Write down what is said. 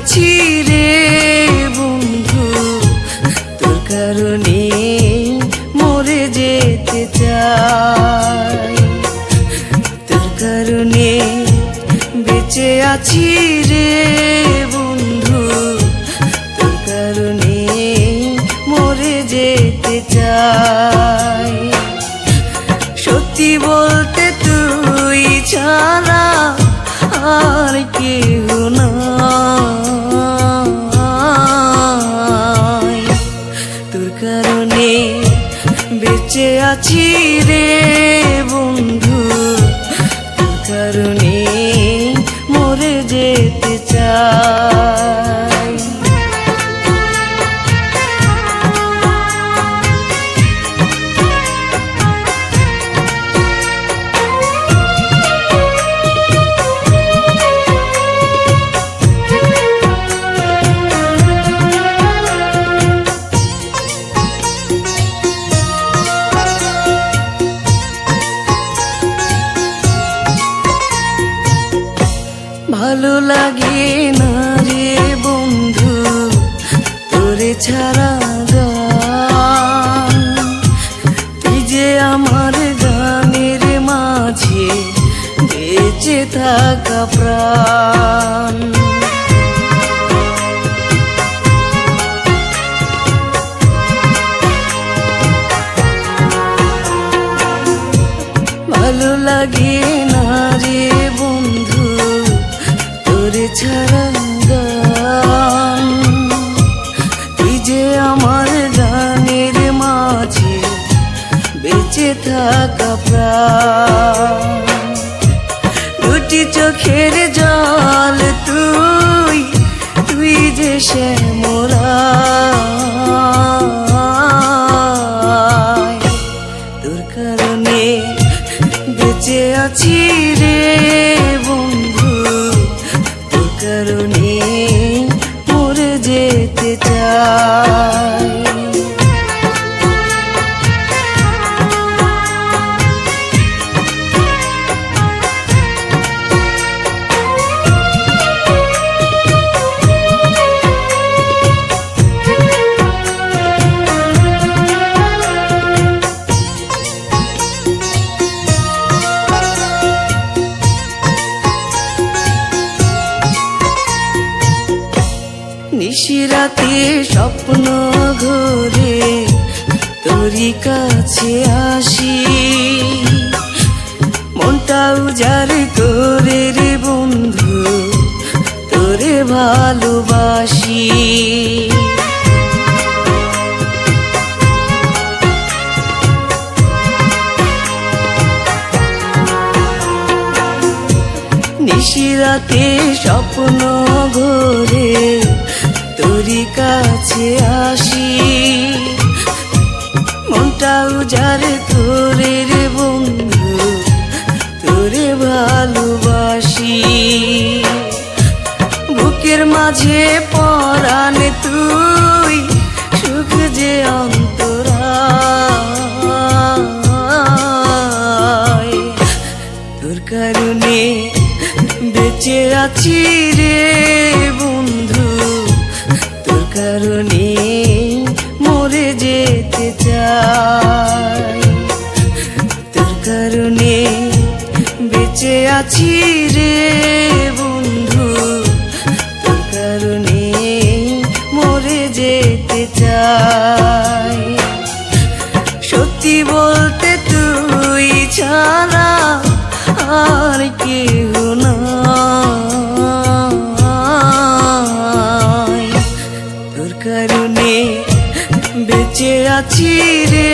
আছি রে বন্ধু, তোর কারণে মরে যেতে চাই। তোর কারণে বেঁচে আছি রে বন্ধু, তোর কারণে মরে যেতে চাই। সত্যি বলতে তুই ছাড়া আর কেউ নাই। তোর কারণে বেঁচে আছি রে বন্ধু, তোর কারণে মরে যেতে চাই। ভালো লাগে না রে বন্ধু তোরে ছাড়া গান, তুই যে আমার গানের মাঝে বেঁচে থাকা প্রাণ। ভালো লাগে না রে বন্ধু তোরে ছাড়া গান, তুই যে আমার গানের মাঝে বেঁচে থাকা প্রাণ। দুটি চোখের জল তুই, তুই যে শ্যামরায়। তোর কারণে বেঁচে আছি রে বন্ধু, তোর কারণে মরে যেতে চাই। নিশিরাতে স্বপ্ন ঘোরে তোরই কাছে আসি, মনটা উজাড় করে রে বন্ধু তোরে ভালোবাসি। নিশিরাতে স্বপ্ন ঘোরে তোরই কাছে আসি, মনটা উজাড় করে রে বন্ধু তোরে ভালোবাসি। বুকের মাঝে পরাণ তুই, সুখ যে অন্তরায়। তোর কারণে বেঁচে আছি রে বন্ধু, তোর কারণে মরে যেতে চাই। তোর কারণে বেঁচে আছি রে বন্ধু, তোর কারণে মরে যেতে চাই। সত্যি বলতে তুই ছাড়া আর কেউ নাই। তোর কারণে বেঁচে আছি রে